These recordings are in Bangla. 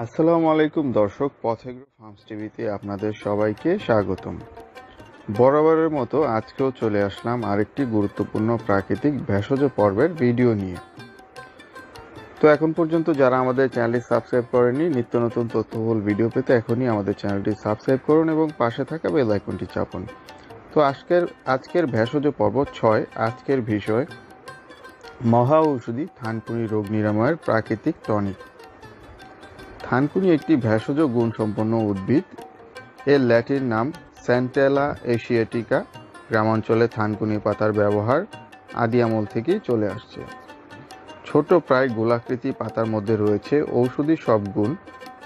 আসসালামু আলাইকুম দর্শক, পথেগ্রো ফার্মস টিভিতে আপনাদের সবাইকে স্বাগতম। বরাবরের মতো আজকেও চলে আসলাম আরেকটি গুরুত্বপূর্ণ প্রাকৃতিক ভেষজ পর্বের ভিডিও নিয়ে। তো এখন পর্যন্ত যারা আমাদের চ্যানেলটি সাবস্ক্রাইব করেনি, নিত্য নতুন তথ্যবহুল ভিডিও পেতে এখনই আমাদের চ্যানেলটি সাবস্ক্রাইব করুন এবং পাশে থাকা বেল আইকনটি চাপুন। তো আজকের ভেষজ পর্ব 6। আজকের বিষয় মহা ঔষধি থানকুনি রোগ নিরাময়ের প্রাকৃতিক টনিক। থানকুনি একটি ভেষজ গুণসম্পন্ন উদ্ভিদ। এর ল্যাটিন নাম স্যান্টেলা এশিয়াটিকা। গ্রামাঞ্চলে থানকুনি পাতার ব্যবহার আদি আমল থেকেই চলে আসছে। ছোট প্রায় গোলাকৃতি পাতার মধ্যে রয়েছে ঔষধি সব গুণ।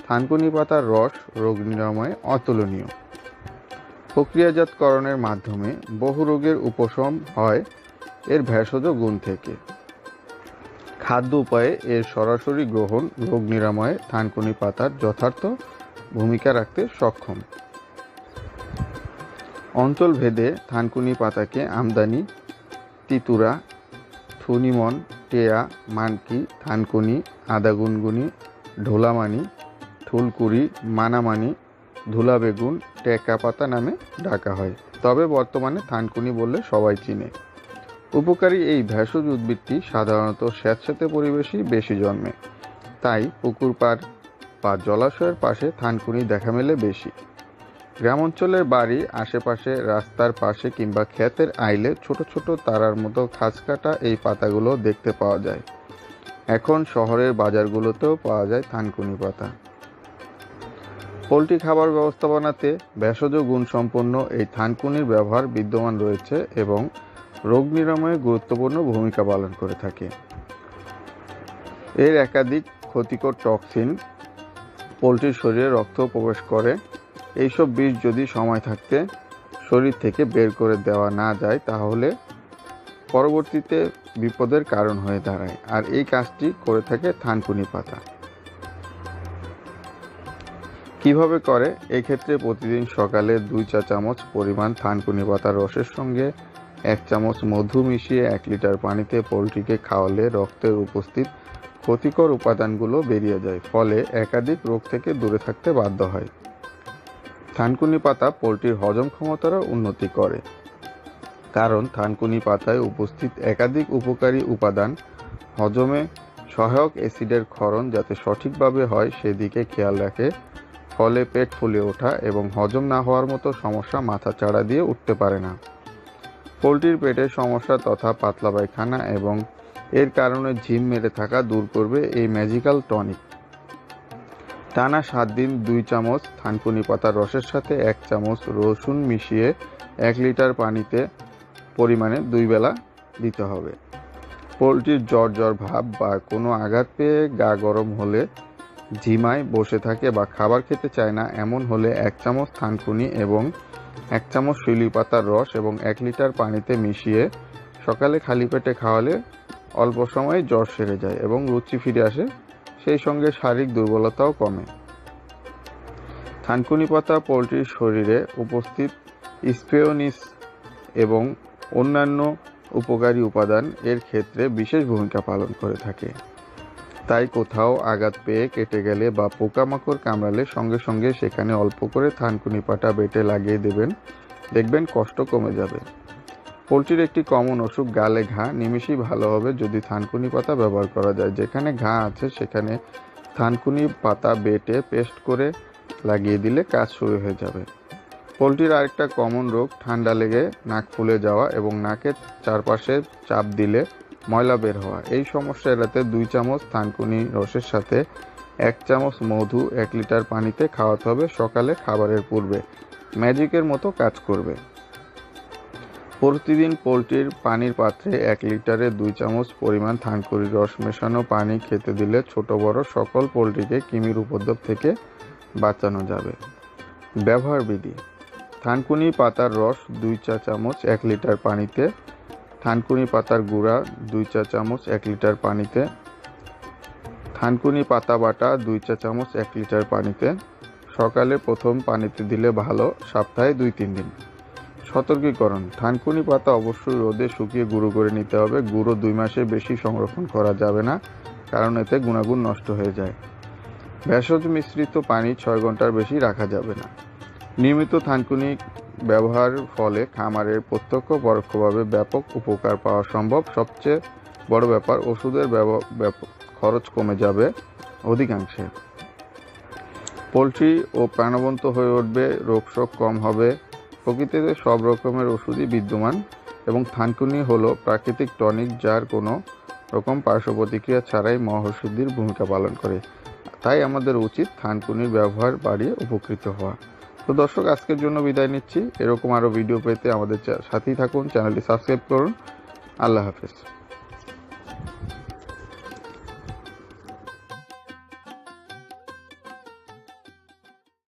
থানকুনি পাতার রস রোগ নিরাময়ে অতুলনীয়। প্রক্রিয়াজাতকরণের মাধ্যমে বহু রোগের উপশম হয় এর ভেষজ গুণ থেকে। খাদ্য উপায়ে এর সরাসরি গ্রহণ রোগ নিরাময়ে থানকুনি পাতার যথার্থ ভূমিকা রাখতে সক্ষম। অঞ্চল ভেদে থানকুনি পাতাকে আমদানি তিতুরা, থুনিমন, টেয়া, মানকি, থানকুনি, আদাগুনগুনি, ঢোলামানি, থুলকুড়ি, মানামানি, ধুলা বেগুন, টেকা পাতা নামে ডাকা হয়। তবে বর্তমানে থানকুনি বললে সবাই চিনে। উপকারী এই ভেষজ উদ্ভিদটি সাধারণত স্যাঁতসেঁতে পরিবেশই বেশি জন্মে। তাই পুকুর পাড় বা জলাশয়ের পাশে থানকুনি দেখা মেলে বেশি। গ্রামাঞ্চলের বাড়ি আশেপাশে, রাস্তার পাশে কিংবা ক্ষেতের আইলে ছোট ছোট তারার মতো খাঁজকাটা এই পাতাগুলো দেখতে পাওয়া যায়। এখন শহরের বাজারগুলোতেও পাওয়া যায় থানকুনি পাতা। পোলট্রি খাবার ব্যবস্থাপনাতে ভেষজ গুণসম্পন্ন এই থানকুনির ব্যবহার বিদ্যমান রয়েছে এবং রোগ নিরাময়ে গুরুত্বপূর্ণ ভূমিকা পালন করে থাকে। এর একাধিক ক্ষতিকর টক্সিন পোলট্রির শরীরে রক্ত প্রবেশ করে। এইসব বিষ যদি সময় থাকতে শরীর থেকে বের করে দেওয়া না যায় তাহলে পরবর্তীতে বিপদের কারণ হয়ে দাঁড়ায়। আর এই কাজটি করে থাকে থানকুনি পাতা। কিভাবে করে? এক্ষেত্রে প্রতিদিন সকালে 2 চা চামচ পরিমাণ থানকুনি পাতার রসের সঙ্গে 1 চামচ মধু মিশিয়ে 1 লিটার পানিতে পোলট্রিকে খাওয়ালে রক্তের উপস্থিত ক্ষতিকর উপাদানগুলো বেরিয়ে যায়, ফলে একাধিক রোগ থেকে দূরে থাকতে বাধ্য হয়। থানকুনি পাতা পোলট্রির হজম ক্ষমতারও উন্নতি করে, কারণ থানকুনি পাতায় উপস্থিত একাধিক উপকারী উপাদান হজমে সহায়ক অ্যাসিডের ক্ষরণ যাতে সঠিকভাবে হয় সেদিকে খেয়াল রাখে। ফলে পেট ফুলে ওঠা এবং হজম না হওয়ার মতো সমস্যা মাথা চাড়া দিয়ে উঠতে পারে না। পোলট্রির পেটের সমস্যা তথা পাতলা পায়খানা এবং এর কারণে ঝিম মেরে থাকা দূর করবে এই ম্যাজিক্যাল টনিক। টানা 7 দিন 2 চামচ থানকুনি পাতার রসের সাথে 1 চামচ রসুন মিশিয়ে 1 লিটার পানিতে পরিমাণে 2 বেলা দিতে হবে। পোলট্রির জ্বর ভাব বা কোনো আঘাত পেয়ে গা গরম হলে, ঝিমায়, বসে থাকে বা খাবার খেতে চায় না, এমন হলে 1 চামচ থানকুনি এবং 1 চামচ শিউলি পাতার রস এবং 1 লিটার পানিতে মিশিয়ে সকালে খালি পেটে খাওয়ালে অল্প সময়ে জ্বর সেরে যায় এবং রুচি ফিরে আসে, সেই সঙ্গে শারীরিক দুর্বলতাও কমে। থানকুনি পাতা পোলট্রির শরীরে উপস্থিত স্পেওনিস এবং অন্যান্য উপকারী উপাদান এর ক্ষেত্রে বিশেষ ভূমিকা পালন করে থাকে। তাই কোথাও আঘাত পেয়ে কেটে গেলে বা পোকামাকড় কামড়ালে সঙ্গে সঙ্গে সেখানে অল্প করে থানকুনি পাতা বেটে লাগিয়ে দেবেন, দেখবেন কষ্ট কমে যাবে। পোলট্রির একটি কমন অসুখ গালে ঘা, নিমেষেই ভালো হবে যদি থানকুনি পাতা ব্যবহার করা যায়। যেখানে ঘা আছে সেখানে থানকুনি পাতা বেটে পেস্ট করে লাগিয়ে দিলে কাজ শুরু হয়ে যাবে। পোলট্রির আরেকটা কমন রোগ ঠান্ডা লেগে নাক ফুলে যাওয়া এবং নাকের চারপাশে চাপ দিলে ময়লা বের হওয়া। এই সমস্যা এড়াতে 2 চামচ থানকুনি রসের সাথে 1 চামচ মধু 1 লিটার পানিতে খাওয়াতে হবে সকালে খাবারের পূর্বে। ম্যাজিকের মতো কাজ করবে। প্রতিদিন পোলট্রির পানির পাত্রে 1 লিটারে 2 চামচ পরিমাণ থানকুনি রস মেশানো পানি খেতে দিলে ছোট বড় সকল পোলট্রিকে কৃমির উপদ্রব থেকে বাঁচানো যাবে। ব্যবহার বিধি: থানকুনি পাতার রস 2 চা চামচ 1 লিটার পানিতে, থানকুনি পাতার গুঁড়া 2 চা চামচ 1 লিটার পানিতে, থানকুনি পাতা বাটা 2 চা চামচ 1 লিটার পানিতে। সকালে প্রথম পানিতে দিলে ভালো, সপ্তাহে 2-3 দিন। সতর্কীকরণ: থানকুনি পাতা অবশ্যই রোদে শুকিয়ে গুঁড়ো করে নিতে হবে। গুঁড়ো 2 মাসের বেশি সংরক্ষণ করা যাবে না, কারণ এতে গুণাগুণ নষ্ট হয়ে যায়। ভেষজ মিশ্রিত পানি 6 ঘন্টার বেশি রাখা যাবে না। নিয়মিত থানকুনি ব্যবহারের ফলে খামারের প্রত্যক্ষ পরোক্ষভাবে ব্যাপক উপকার পাওয়া সম্ভব। সবচেয়ে বড় ব্যাপার, ওষুধের খরচ কমে যাবে অধিকাংশে। পোলট্রি ও প্রাণবন্ত হয়ে উঠবে, রোগশোক কম হবে। প্রকৃতিতে সব রকমের ওষুধই বিদ্যমান এবং থানকুনি হলো প্রাকৃতিক টনিক, যার কোনো রকম পার্শ্ব প্রতিক্রিয়া ছাড়াই মহাঔষধির ভূমিকা পালন করে। তাই আমাদের উচিত থানকুনির ব্যবহার বাড়িয়ে উপকৃত হওয়া। তো দর্শক, আজকের জন্য বিদায় নিচ্ছি। এরকম আরও ভিডিও পেতে আমাদের সাথেই থাকুন, চ্যানেলটি সাবস্ক্রাইব করুন। আল্লাহ হাফেজ।